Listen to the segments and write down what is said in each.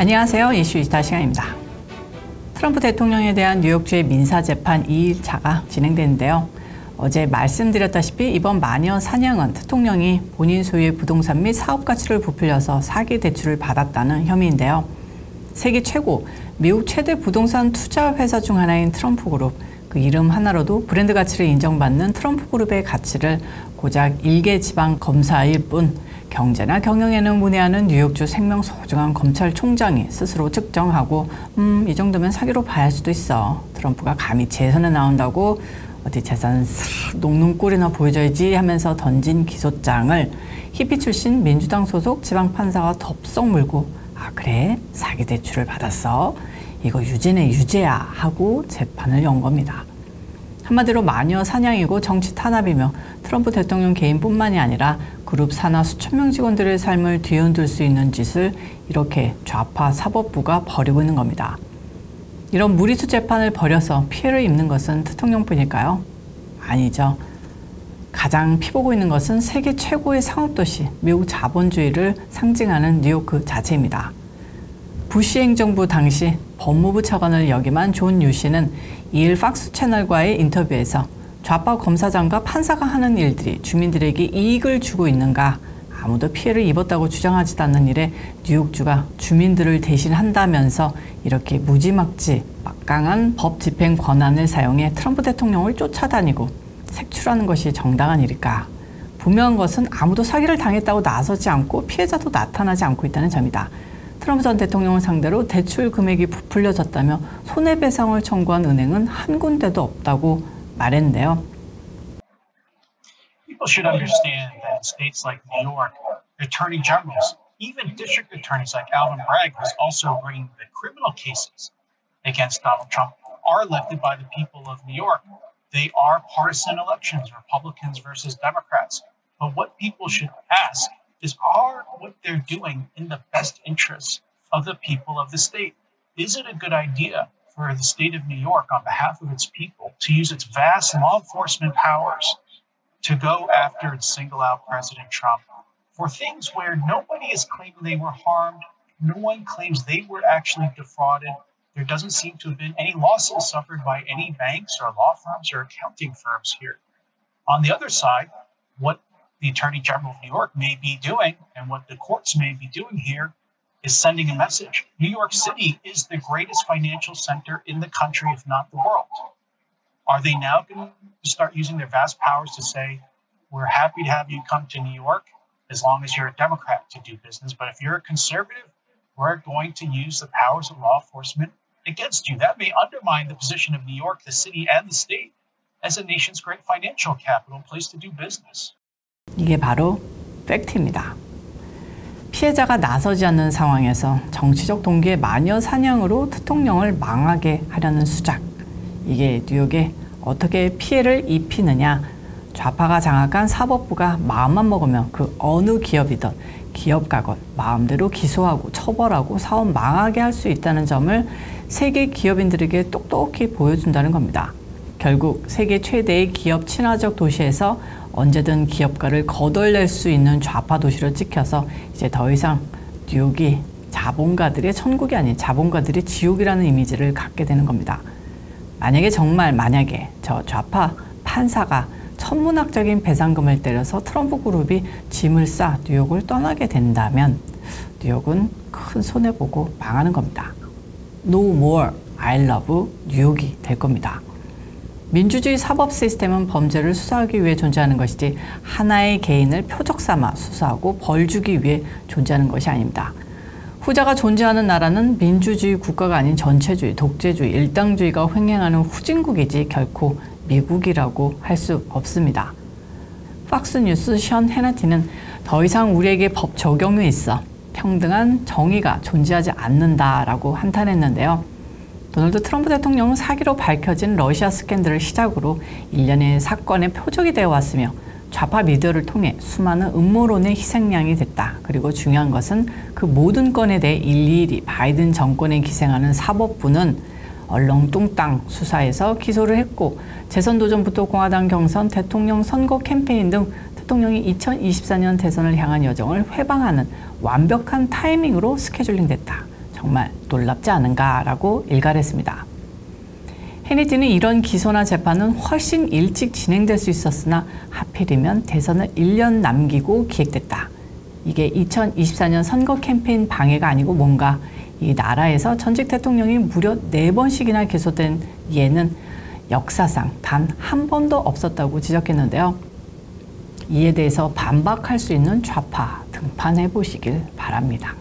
안녕하세요. 이슈이스타 시간입니다. 트럼프 대통령에 대한 뉴욕주의 민사재판 2일차가 진행되는데요. 어제 말씀드렸다시피 이번 마녀 사냥은 대통령이 본인 소유의 부동산 및 사업 가치를 부풀려서 사기 대출을 받았다는 혐의인데요. 세계 최고, 미국 최대 부동산 투자 회사 중 하나인 트럼프 그룹, 그 이름 하나로도 브랜드 가치를 인정받는 트럼프 그룹의 가치를 고작 1개 지방 검사일 뿐 경제나 경영에는 문의하는 뉴욕주 생명소중한 검찰총장이 스스로 측정하고 이 정도면 사기로 봐야 할 수도 있어. 트럼프가 감히 재선에 나온다고 어디 재산 녹는 꼴이나 보여줘야지 하면서 던진 기소장을 히피 출신 민주당 소속 지방판사가 덥석 물고 아 그래? 사기 대출을 받았어? 이거 유죄네 유죄야 하고 재판을 연 겁니다. 한마디로 마녀 사냥이고 정치 탄압이며 트럼프 대통령 개인뿐만이 아니라 그룹 산하 수천 명 직원들의 삶을 뒤흔들 수 있는 짓을 이렇게 좌파 사법부가 벌이고 있는 겁니다. 이런 무리수 재판을 벌여서 피해를 입는 것은 대통령뿐일까요? 아니죠. 가장 피보고 있는 것은 세계 최고의 상업도시, 미국 자본주의를 상징하는 뉴욕 그 자체입니다. 부시 행정부 당시 법무부 차관을 역임한 존 유 씨는 2일 팍스 채널과의 인터뷰에서 좌파 검사장과 판사가 하는 일들이 주민들에게 이익을 주고 있는가, 아무도 피해를 입었다고 주장하지도 않는 일에 뉴욕주가 주민들을 대신한다면서 이렇게 무지막지 막강한 법 집행 권한을 사용해 트럼프 대통령을 쫓아다니고 색출하는 것이 정당한 일일까? 분명한 것은 아무도 사기를 당했다고 나서지 않고 피해자도 나타나지 않고 있다는 점이다. 트럼프 전 대통령을 상대로 대출 금액이 부풀려졌다며 손해배상을 청구한 은행은 한 군데도 없다고 말했는데요. People should understand that in states like New York, attorney generals, even district attorneys like Alvin Bragg, who's also bringing the criminal cases against Donald Trump, are elected by the people of New York. They are partisan elections, Republicans versus Democrats. But what people should ask is, are what they're doing in the best interests of the people of the state? Is it a good idea for the state of New York, on behalf of its people, to use its vast law enforcement powers to go after and single out President Trump for things where nobody is claiming they were harmed, no one claims they were actually defrauded. There doesn't seem to have been any losses suffered by any banks or law firms or accounting firms here. On the other side, what the Attorney General of New York may be doing and what the courts may be doing here is sending a message. New York City is the greatest financial center in the country, if not the world. Are they now going to start using their vast powers to say, we're happy to have you come to New York as long as you're a Democrat to do business, but if you're a conservative, we're going to use the powers of law enforcement against you. That may undermine the position of New York, the city, and the state as a nation's great financial capital, place to do business. 이게 바로 팩트입니다. 피해자가 나서지 않는 상황에서 정치적 동기의 마녀 사냥으로 대통령을 망하게 하려는 수작. 이게 뉴욕에 어떻게 피해를 입히느냐. 좌파가 장악한 사법부가 마음만 먹으면 그 어느 기업이든 기업가건 마음대로 기소하고 처벌하고 사업 망하게 할 수 있다는 점을 세계 기업인들에게 똑똑히 보여준다는 겁니다. 결국 세계 최대의 기업 친화적 도시에서 언제든 기업가를 거덜낼 수 있는 좌파 도시로 찍혀서 이제 더 이상 뉴욕이 자본가들의 천국이 아닌 자본가들의 지옥이라는 이미지를 갖게 되는 겁니다. 만약에 저 좌파 판사가 천문학적인 배상금을 때려서 트럼프 그룹이 짐을 싸 뉴욕을 떠나게 된다면 뉴욕은 큰 손해보고 망하는 겁니다. No more I love 뉴욕이 될 겁니다. 민주주의 사법 시스템은 범죄를 수사하기 위해 존재하는 것이지 하나의 개인을 표적 삼아 수사하고 벌 주기 위해 존재하는 것이 아닙니다. 후자가 존재하는 나라는 민주주의 국가가 아닌 전체주의, 독재주의, 일당주의가 횡행하는 후진국이지 결코 미국이라고 할 수 없습니다. 팍스뉴스 션 해너티는 더 이상 우리에게 법 적용이 있어 평등한 정의가 존재하지 않는다라고 한탄했는데요. 도널드 트럼프 대통령은 사기로 밝혀진 러시아 스캔들을 시작으로 일련의 사건의 표적이 되어 왔으며 좌파 미디어를 통해 수많은 음모론의 희생양이 됐다. 그리고 중요한 것은 그 모든 건에 대해 일일이 바이든 정권에 기생하는 사법부는 얼렁뚱땅 수사해서 기소를 했고 재선 도전부터 공화당 경선, 대통령 선거 캠페인 등 대통령이 2024년 대선을 향한 여정을 회방하는 완벽한 타이밍으로 스케줄링 됐다. 정말 놀랍지 않은가라고 일갈했습니다. 해니티는 이런 기소나 재판은 훨씬 일찍 진행될 수 있었으나 하필이면 대선을 1년 남기고 기획됐다. 이게 2024년 선거 캠페인 방해가 아니고 뭔가 이 나라에서 전직 대통령이 무려 4번씩이나 기소된 예는 역사상 단 한 번도 없었다고 지적했는데요. 이에 대해서 반박할 수 있는 좌파 등판해 보시길 바랍니다.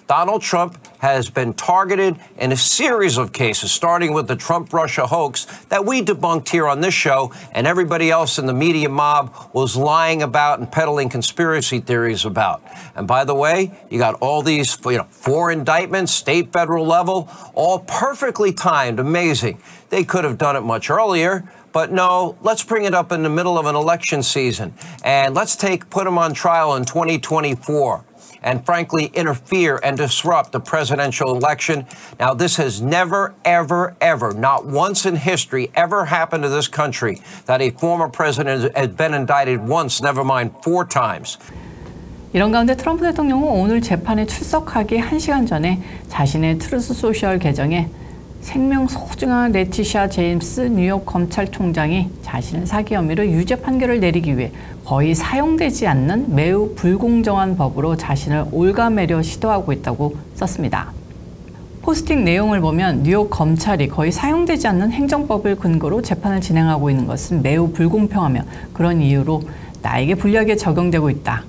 Donald Trump has been targeted in a series of cases, starting with the Trump-Russia hoax that we debunked here on this show, and everybody else in the media mob was lying about and peddling conspiracy theories about. And by the way, you got all these, 4 indictments, state, federal level, all perfectly timed, amazing. They could have done it much earlier. But no, let's bring it up in the middle of an election season, and let's put him on trial in 2024. And frankly, interfere and disrupt the presidential election. Now, this has never, ever, ever, not once in history, ever happened to this country that a former president has been indicted once, never mind 4 times. 이런 가운데 트럼프 대통령은 오늘 재판에 출석하기 1시간 전에 자신의 트루스 소셜 계정에 생명 소중한 레티샤 제임스 뉴욕 검찰총장이 자신을 사기 혐의로 유죄 판결을 내리기 위해 거의 사용되지 않는 매우 불공정한 법으로 자신을 올가매려 시도하고 있다고 썼습니다. 포스팅 내용을 보면 뉴욕 검찰이 거의 사용되지 않는 행정법을 근거로 재판을 진행하고 있는 것은 매우 불공평하며 그런 이유로 나에게 불리하게 적용되고 있다.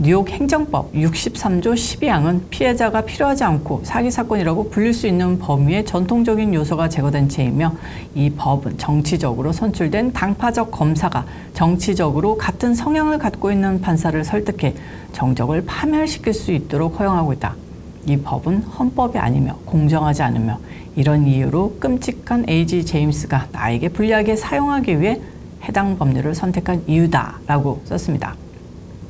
뉴욕 행정법 63조 12항은 피해자가 필요하지 않고 사기 사건이라고 불릴 수 있는 범위의 전통적인 요소가 제거된 채이며 이 법은 정치적으로 선출된 당파적 검사가 정치적으로 같은 성향을 갖고 있는 판사를 설득해 정적을 파멸시킬 수 있도록 허용하고 있다. 이 법은 헌법이 아니며 공정하지 않으며 이런 이유로 끔찍한 A.G. 제임스가 나에게 불리하게 사용하기 위해 해당 법률을 선택한 이유다라고 썼습니다.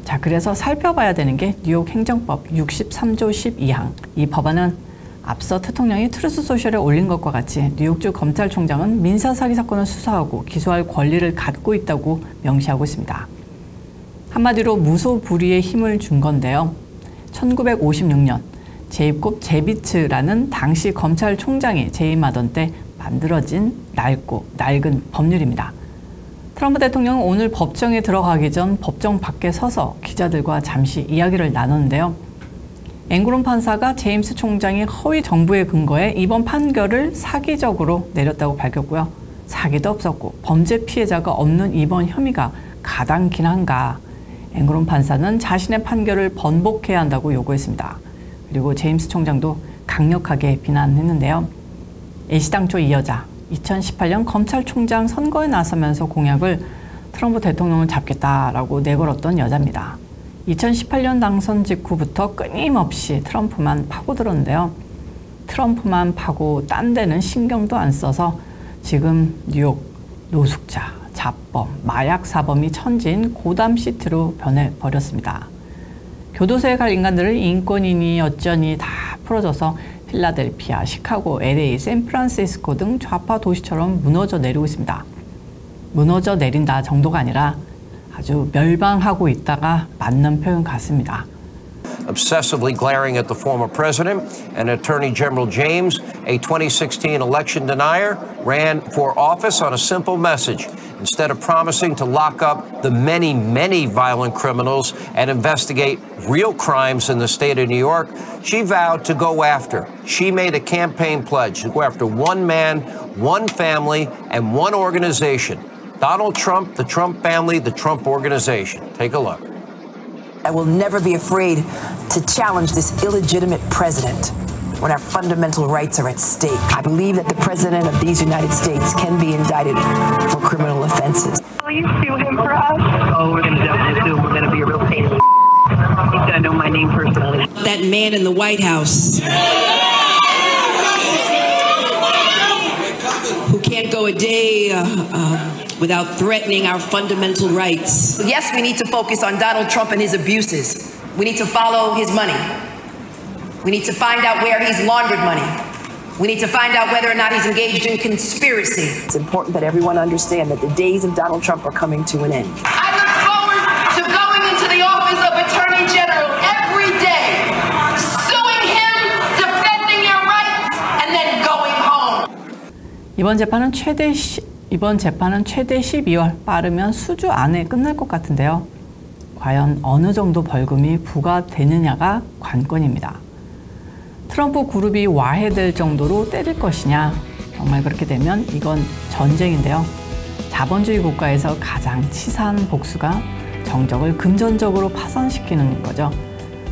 자, 그래서 살펴봐야 되는 게 뉴욕 행정법 63조 12항. 이 법안은 앞서 대통령이 트루스 소셜에 올린 것과 같이 뉴욕주 검찰총장은 민사사기 사건을 수사하고 기소할 권리를 갖고 있다고 명시하고 있습니다. 한마디로 무소불위의 힘을 준 건데요. 1956년 제이콥 제비츠라는 당시 검찰총장이 재임하던 때 만들어진 낡고 낡은 법률입니다. 트럼프 대통령은 오늘 법정에 들어가기 전 법정 밖에 서서 기자들과 잠시 이야기를 나눴는데요. 앵그롬 판사가 제임스 총장이 허위 정보에 근거해 이번 판결을 사기적으로 내렸다고 밝혔고요. 사기도 없었고 범죄 피해자가 없는 이번 혐의가 가당키나 한가. 앵그롬 판사는 자신의 판결을 번복해야 한다고 요구했습니다. 그리고 제임스 총장도 강력하게 비난했는데요. 애시당초 이 여자 2018년 검찰총장 선거에 나서면서 공약을 트럼프 대통령을 잡겠다라고 내걸었던 여자입니다. 2018년 당선 직후부터 끊임없이 트럼프만 파고들었는데요. 트럼프만 파고 딴 데는 신경도 안 써서 지금 뉴욕 노숙자, 잡범, 마약 사범이 천지인 고담 시티로 변해버렸습니다. 교도소에 갈 인간들을 인권이니 어쩌니 다 풀어줘서 필라델피아, 시카고, LA, 샌프란시스코 등 좌파 도시처럼 무너져 내리고 있습니다. 무너져 내린다 정도가 아니라 아주 멸망하고 있다가 맞는 표현 같습니다. Obsessively glaring at the former president and Attorney General James, a 2016 election denier, ran for office on a simple message. Instead of promising to lock up the many, many violent criminals and investigate real crimes in the state of New York, she vowed to go after. She made a campaign pledge to go after one man, one family, and one organization. Donald Trump, the Trump family, the Trump organization. Take a look. I will never be afraid to challenge this illegitimate president when our fundamental rights are at stake. I believe that the president of these United States can be indicted for criminal offenses. Will you sue him for us? Oh, we're going to definitely sue him. We're going to be a real pain in the He's going to know my name personally. That man in the White House who can't go a day without threatening our fundamental rights. Yes, we need to focus on Donald Trump and his abuses. We need to follow his money. We need to find out where he's laundered money. We need to find out whether or not he's engaged in conspiracy. It's important that everyone understand that the days of Donald Trump are coming to an end. I look forward to going into the office of Attorney General every day, suing him, defending 이번 재판은 최대 12월, 빠르면 수주 안에 끝날 것 같은데요. 과연 어느 정도 벌금이 부과되느냐가 관건입니다. 트럼프 그룹이 와해될 정도로 때릴 것이냐, 정말 그렇게 되면 이건 전쟁인데요. 자본주의 국가에서 가장 치사한 복수가 정적을 금전적으로 파산시키는 거죠.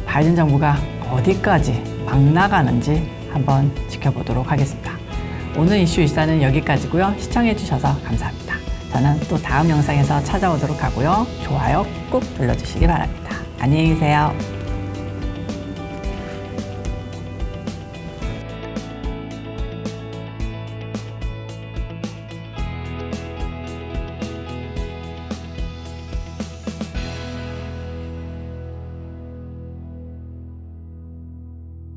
바이든 정부가 어디까지 막 나가는지 한번 지켜보도록 하겠습니다. 오늘 이슈 1사는 여기까지고요. 시청해주셔서 감사합니다. 저는 또 다음 영상에서 찾아오도록 하고요. 좋아요 꼭 눌러주시기 바랍니다. 안녕히 계세요.